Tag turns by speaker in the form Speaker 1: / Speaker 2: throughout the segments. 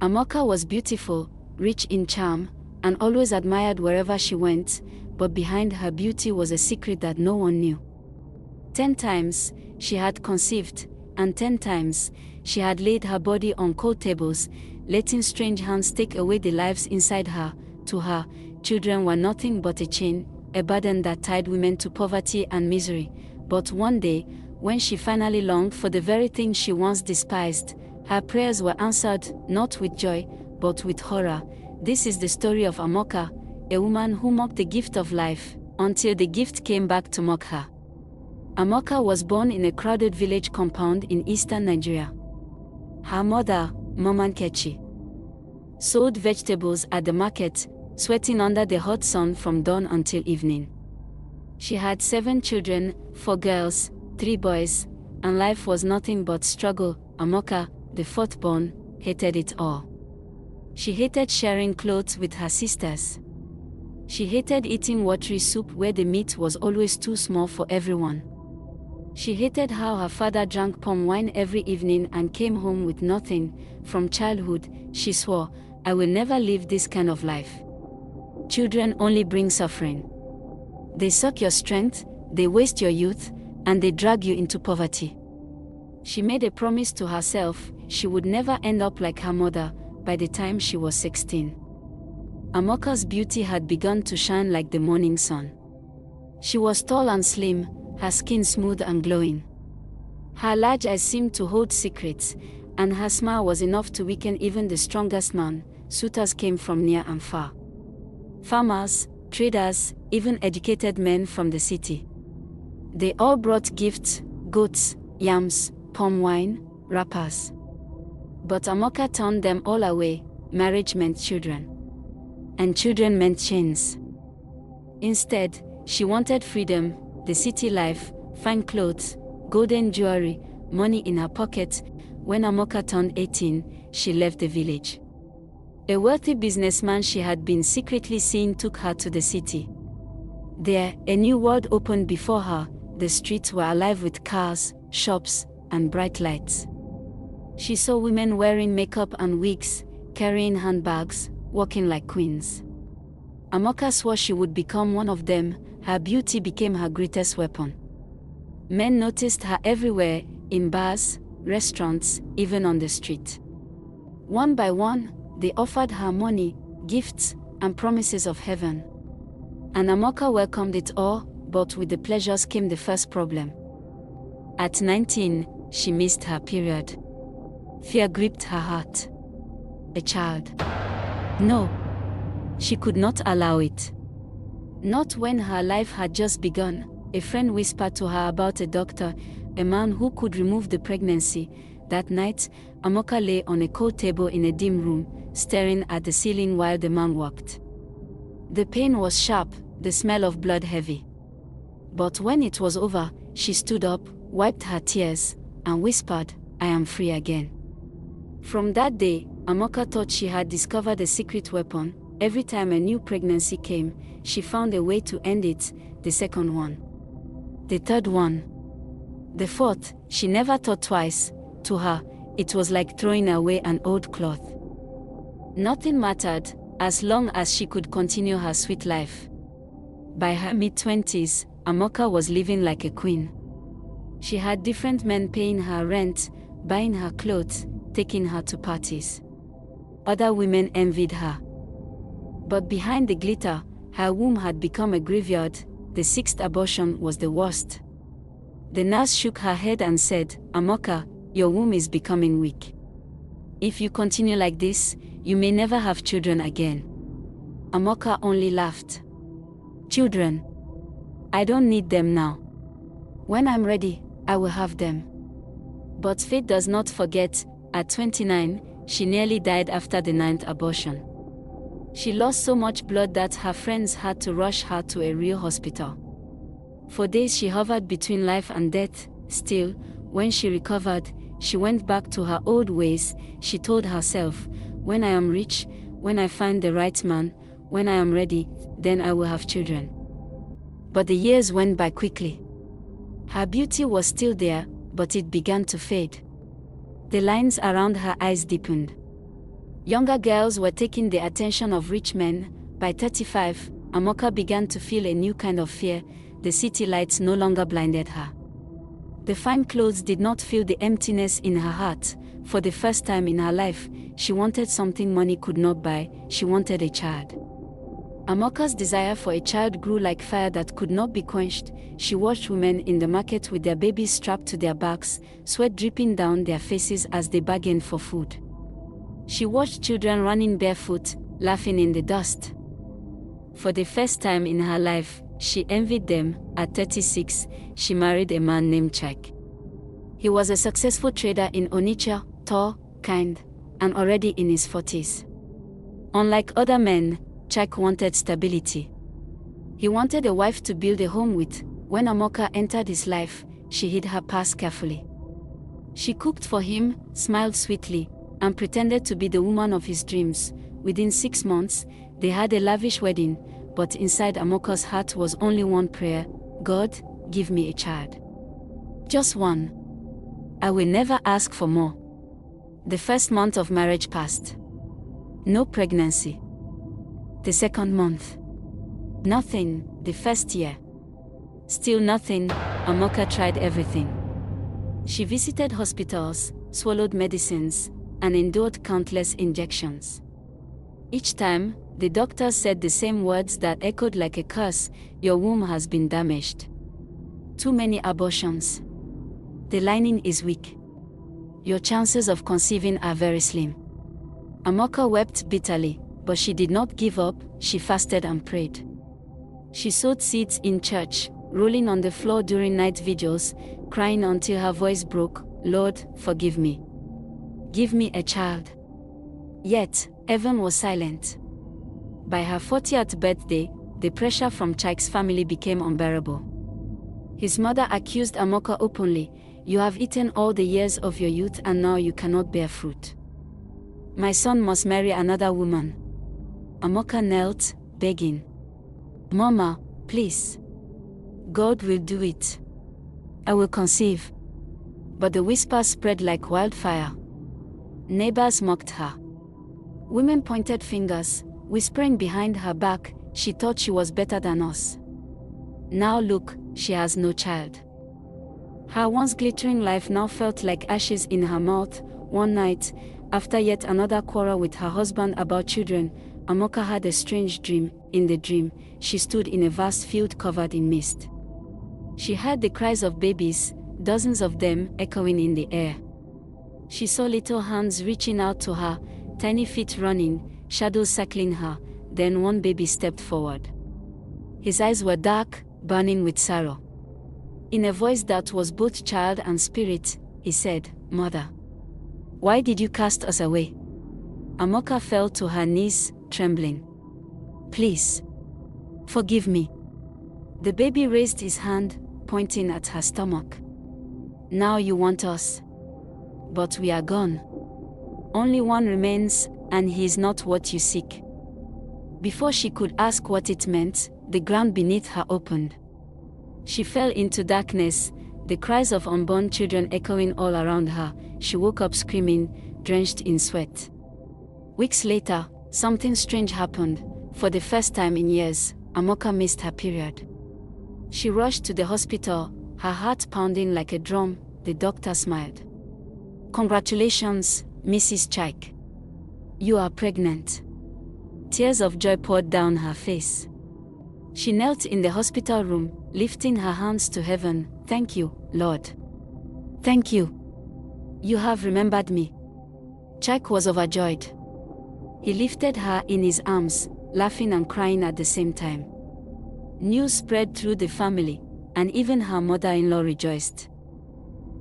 Speaker 1: Amoka was beautiful, rich in charm, and always admired wherever she went, but behind her beauty was a secret that no one knew. 10 times, she had conceived, and 10 times, she had laid her body on cold tables, letting strange hands take away the lives inside her. To her, children were nothing but a chain, a burden that tied women to poverty and misery. But one day, when she finally longed for the very thing she once despised, her prayers were answered, not with joy, but with horror. This is the story of Amoka, a woman who mocked the gift of life, until the gift came back to mock her. Amoka was born in a crowded village compound in eastern Nigeria. Her mother, Mama Nkechi, sold vegetables at the market, sweating under the hot sun from dawn until evening. She had 7 children, 4 girls, 3 boys, and life was nothing but struggle. Amoka, the 4th born, hated it all. She hated sharing clothes with her sisters. She hated eating watery soup where the meat was always too small for everyone. She hated how her father drank palm wine every evening and came home with nothing. From childhood, she swore, "I will never live this kind of life. Children only bring suffering. They suck your strength, they waste your youth, and they drag you into poverty." She made a promise to herself she would never end up like her mother by the time she was 16. Amoka's beauty had begun to shine like the morning sun. She was tall and slim, her skin smooth and glowing. Her large eyes seemed to hold secrets, and her smile was enough to weaken even the strongest man. Suitors came from near and far. Farmers, traders, even educated men from the city. They all brought gifts, goats, yams, palm wine, wrappers. But Amoka turned them all away. Marriage meant children. And children meant chains. Instead, she wanted freedom, the city life, fine clothes, golden jewelry, money in her pocket. When Amoka turned 18, she left the village. A wealthy businessman she had been secretly seeing took her to the city. There, a new world opened before her. The streets were alive with cars, shops, and bright lights. She saw women wearing makeup and wigs, carrying handbags, walking like queens. Amoka swore she would become one of them. Her beauty became her greatest weapon. Men noticed her everywhere, in bars, restaurants, even on the street. One by one, they offered her money, gifts, and promises of heaven. And Amoka welcomed it all, but with the pleasures came the first problem. At 19, she missed her period. Fear gripped her heart. A child. No. She could not allow it. Not when her life had just begun. A friend whispered to her about a doctor, a man who could remove the pregnancy. That night, Amoka lay on a cold table in a dim room, staring at the ceiling while the man walked. The pain was sharp, the smell of blood heavy. But when it was over, she stood up, wiped her tears, and whispered, "I am free again." From that day, Amoka thought she had discovered a secret weapon. Every time a new pregnancy came, she found a way to end it, the second one. The third one. The fourth, she never thought twice. To her, it was like throwing away an old cloth. Nothing mattered, as long as she could continue her sweet life. By her mid-20s, Amoka was living like a queen. She had different men paying her rent, buying her clothes, taking her to parties. Other women envied her. But behind the glitter, her womb had become a graveyard. The 6th abortion was the worst. The nurse shook her head and said, "Amoka, your womb is becoming weak. If you continue like this, you may never have children again." Amoka only laughed. "Children? I don't need them now. When I'm ready, I will have them." But fate does not forget. At 29, she nearly died after the 9th abortion. She lost so much blood that her friends had to rush her to a real hospital. For days she hovered between life and death. Still, when she recovered, she went back to her old ways. She told herself, "When I am rich, when I find the right man, when I am ready, then I will have children." But the years went by quickly. Her beauty was still there, but it began to fade. The lines around her eyes deepened. Younger girls were taking the attention of rich men. By 35, Amoka began to feel a new kind of fear. The city lights no longer blinded her. The fine clothes did not fill the emptiness in her heart. For the first time in her life, she wanted something money could not buy. She wanted a child. Amoka's desire for a child grew like fire that could not be quenched. She watched women in the market with their babies strapped to their backs, sweat dripping down their faces as they bargained for food. She watched children running barefoot, laughing in the dust. For the first time in her life, she envied them. At 36, she married a man named Chike. He was a successful trader in Onitsha, tall, kind, and already in his 40s. Unlike other men, Chike wanted stability. He wanted a wife to build a home with. When Amoka entered his life, she hid her past carefully. She cooked for him, smiled sweetly, and pretended to be the woman of his dreams. Within 6 months, they had a lavish wedding, but inside Amoka's heart was only one prayer: God, give me a child. Just one. I will never ask for more. The first month of marriage passed. No pregnancy. The second month. Nothing. The first year. Still nothing. Amoka tried everything. She visited hospitals, swallowed medicines, and endured countless injections. Each time, the doctors said the same words that echoed like a curse: your womb has been damaged. Too many abortions. The lining is weak. Your chances of conceiving are very slim. Amoka wept bitterly, but she did not give up. She fasted and prayed. She sowed seeds in church, rolling on the floor during night vigils, crying until her voice broke: Lord, forgive me. Give me a child. Yet, heaven was silent. By her 40th birthday, the pressure from Chike's family became unbearable. His mother accused Amoka openly: you have eaten all the years of your youth and now you cannot bear fruit. My son must marry another woman. Amoka knelt, begging. Mama, please. God will do it. I will conceive. But the whispers spread like wildfire. Neighbors mocked her. Women pointed fingers, whispering behind her back, she thought she was better than us. Now look, she has no child. Her once glittering life now felt like ashes in her mouth. One night, after yet another quarrel with her husband about children, Amoka had a strange dream. In the dream, she stood in a vast field covered in mist. She heard the cries of babies, dozens of them, echoing in the air. She saw little hands reaching out to her, tiny feet running, shadows circling her. Then one baby stepped forward. His eyes were dark, burning with sorrow. In a voice that was both child and spirit, he said, Mother, why did you cast us away? Amoka fell to her knees, trembling. Please, forgive me. The baby raised his hand, pointing at her stomach. Now you want us. But we are gone. Only one remains, and he is not what you seek. Before she could ask what it meant, the ground beneath her opened. She fell into darkness, the cries of unborn children echoing all around her. She woke up screaming, drenched in sweat. Weeks later, something strange happened. For the first time in years, Amoka missed her period. She rushed to the hospital, her heart pounding like a drum. The doctor smiled. Congratulations, Mrs. Chike. You are pregnant. Tears of joy poured down her face. She knelt in the hospital room, lifting her hands to heaven. Thank you, Lord. Thank you. You have remembered me. Chike was overjoyed. He lifted her in his arms, laughing and crying at the same time. News spread through the family, and even her mother-in-law rejoiced.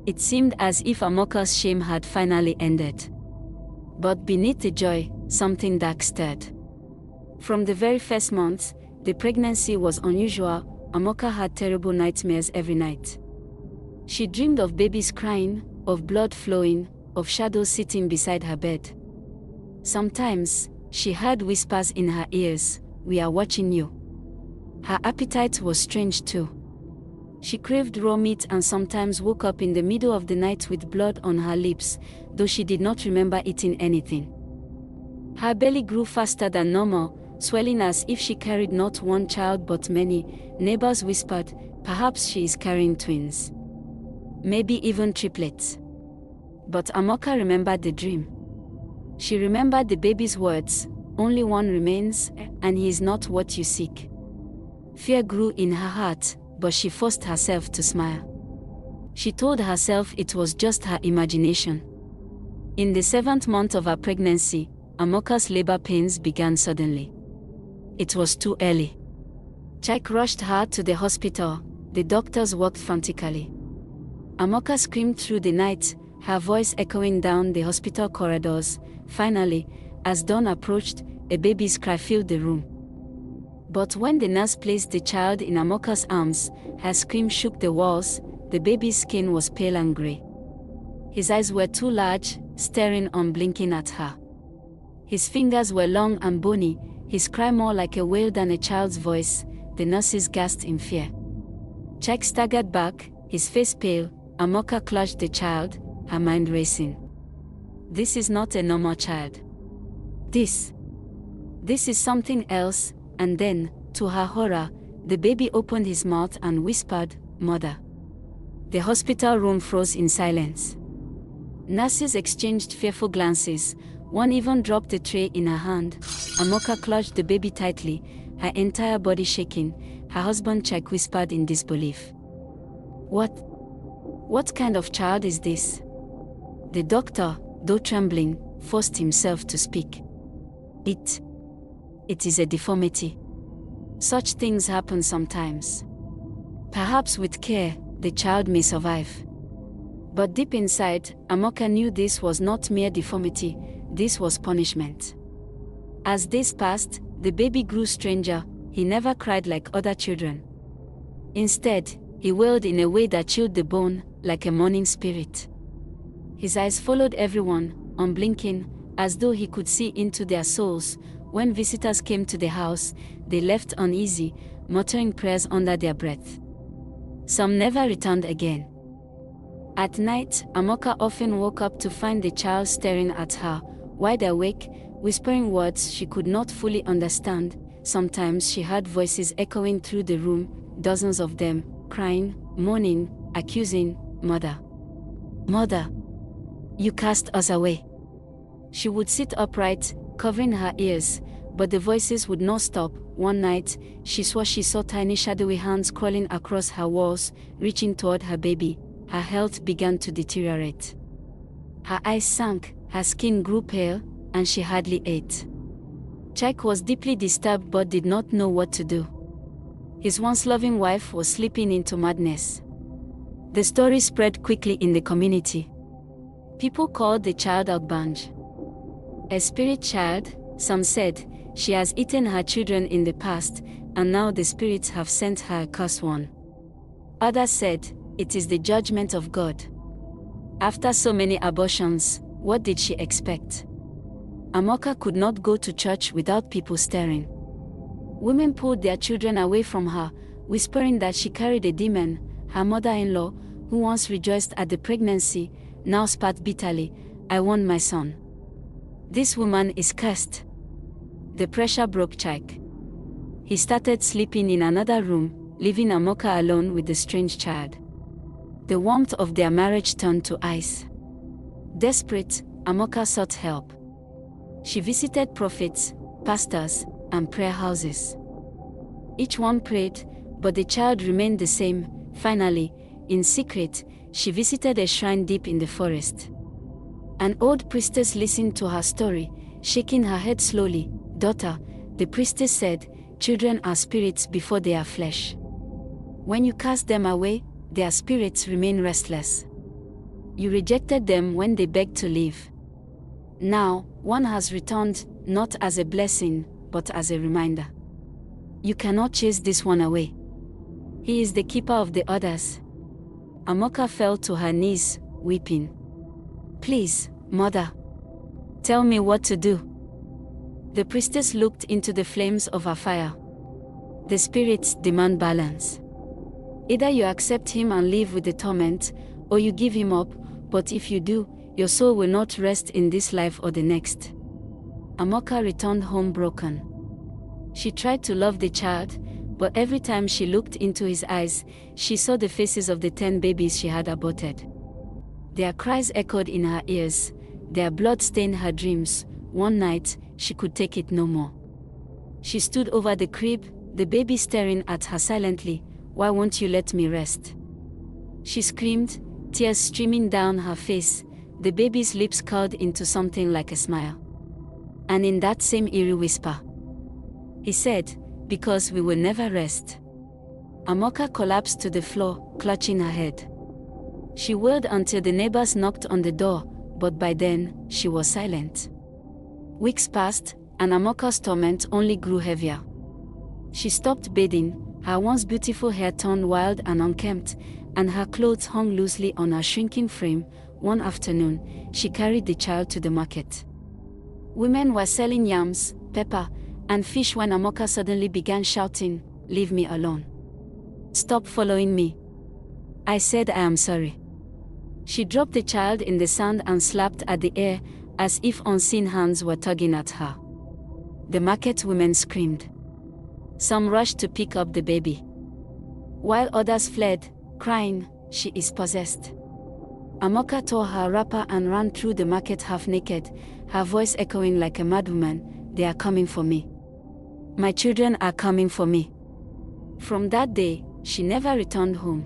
Speaker 1: It seemed as if Amoka's shame had finally ended. But beneath the joy, something dark stirred. From the very first month, the pregnancy was unusual. Amoka had terrible nightmares every night. She dreamed of babies crying, of blood flowing, of shadows sitting beside her bed. Sometimes, she heard whispers in her ears, "We are watching you." Her appetite was strange too. She craved raw meat and sometimes woke up in the middle of the night with blood on her lips, though she did not remember eating anything. Her belly grew faster than normal, swelling as if she carried not one child but many. Neighbors whispered, perhaps she is carrying twins. Maybe even triplets. But Amoka remembered the dream. She remembered the baby's words, only one remains, and he is not what you seek. Fear grew in her heart, but she forced herself to smile. She told herself it was just her imagination. In the 7th month of her pregnancy, Amoka's labor pains began suddenly. It was too early. Chike rushed her to the hospital. The doctors worked frantically. Amoka screamed through the night, her voice echoing down the hospital corridors. Finally, as dawn approached, a baby's cry filled the room. But when the nurse placed the child in Amoka's arms, her scream shook the walls. The baby's skin was pale and gray. His eyes were too large, staring unblinking at her. His fingers were long and bony, his cry more like a wail than a child's voice. The nurses gasped in fear. Chike staggered back, his face pale. Amoka clutched the child, her mind racing. This is not a normal child. This is something else. And then, to her horror, the baby opened his mouth and whispered, "Mother." The hospital room froze in silence. Nurses exchanged fearful glances. One even dropped a tray in her hand. Amoka clutched the baby tightly, her entire body shaking. Her husband Chike whispered in disbelief. What kind of child is this?" The doctor, though trembling, forced himself to speak. It is a deformity. Such things happen sometimes. Perhaps with care, the child may survive. But deep inside, Amoka knew this was not mere deformity, this was punishment. As days passed, the baby grew stranger. He never cried like other children. Instead, he wailed in a way that chilled the bone, like a mourning spirit. His eyes followed everyone, unblinking, as though he could see into their souls. When visitors came to the house, they left uneasy, muttering prayers under their breath. Some never returned again. At night, Amoka often woke up to find the child staring at her, wide awake, whispering words she could not fully understand. Sometimes she heard voices echoing through the room, dozens of them, crying, moaning, accusing, "Mother! Mother! You cast us away." She would sit upright, covering her ears, but the voices would not stop. One night, she swore she saw tiny shadowy hands crawling across her walls, reaching toward her baby. Her health began to deteriorate. Her eyes sank, her skin grew pale, and she hardly ate. Chike was deeply disturbed but did not know what to do. His once loving wife was slipping into madness. The story spread quickly in the community. People called the child Ogbanj. A spirit child, some said. She has eaten her children in the past, and now the spirits have sent her a cursed one. Others said, it is the judgment of God. After so many abortions, what did she expect? Amoka could not go to church without people staring. Women pulled their children away from her, whispering that she carried a demon. Her mother-in-law, who once rejoiced at the pregnancy, now spat bitterly, "I want my son. This woman is cursed." The pressure broke Chike. He started sleeping in another room, leaving Amoka alone with the strange child. The warmth of their marriage turned to ice. Desperate, Amoka sought help. She visited prophets, pastors, and prayer houses. Each one prayed, but the child remained the same. Finally, in secret, she visited a shrine deep in the forest. An old priestess listened to her story, shaking her head slowly. "Daughter," the priestess said, "children are spirits before they are flesh. When you cast them away, their spirits remain restless. You rejected them when they begged to live. Now, one has returned, not as a blessing, but as a reminder. You cannot chase this one away. He is the keeper of the others." Amoka fell to her knees, weeping. "Please, Mother, tell me what to do." The priestess looked into the flames of her fire. "The spirits demand balance. Either you accept him and live with the torment, or you give him up, but if you do, your soul will not rest in this life or the next. Amoka returned home broken. She tried to love the child, but every time she looked into his eyes, she saw the faces of the 10 babies she had aborted. Their cries echoed in her ears, their blood stained her dreams. One night, she could take it no more. She stood over the crib, the baby staring at her silently. "Why won't you let me rest?" She screamed, tears streaming down her face. The baby's lips curled into something like a smile. And in that same eerie whisper, he said, "Because we will never rest." Amoka collapsed to the floor, clutching her head. She wailed until the neighbors knocked on the door, but by then, she was silent. Weeks passed, and Amoka's torment only grew heavier. She stopped bathing, her once beautiful hair turned wild and unkempt, and her clothes hung loosely on her shrinking frame. One afternoon, she carried the child to the market. Women were selling yams, pepper, and fish when Amoka suddenly began shouting, "Leave me alone. Stop following me. I said I am sorry." She dropped the child in the sand and slapped at the air, as if unseen hands were tugging at her. The market women screamed. Some rushed to pick up the baby, while others fled, crying, "She is possessed." Amoka tore her wrapper and ran through the market half naked, her voice echoing like a madwoman, "They are coming for me. My children are coming for me." From that day, she never returned home.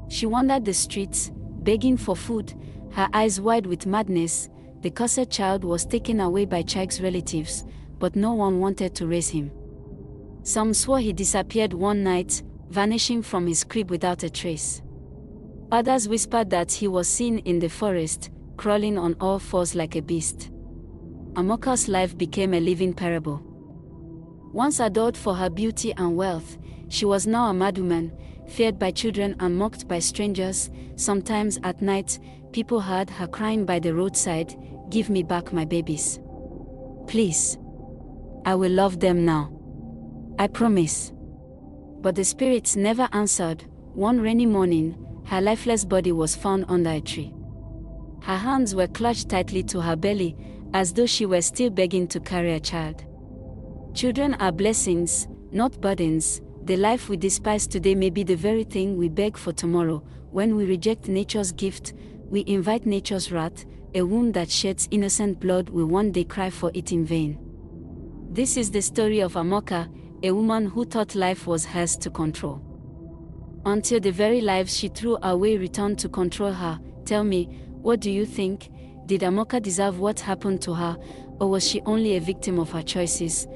Speaker 1: She wandered the streets, begging for food, her eyes wide with madness. The cursed child was taken away by Chike's relatives, but no one wanted to raise him. Some swore he disappeared one night, vanishing from his crib without a trace. Others whispered that he was seen in the forest, crawling on all fours like a beast. Amoka's life became a living parable. Once adored for her beauty and wealth, she was now a madwoman, feared by children and mocked by strangers. Sometimes at night, people heard her crying by the roadside, "Give me back my babies. Please. I will love them now. I promise." But the spirits never answered. One rainy morning, her lifeless body was found under a tree. Her hands were clutched tightly to her belly, as though she were still begging to carry a child. Children are blessings, not burdens. The life we despise today may be the very thing we beg for tomorrow. When we reject nature's gift, we invite nature's wrath. A womb that sheds innocent blood will one day cry for it in vain. This is the story of Amoka, a woman who thought life was hers to control, until the very lives she threw away returned to control her. Tell me, what do you think? Did Amoka deserve what happened to her, or was she only a victim of her choices?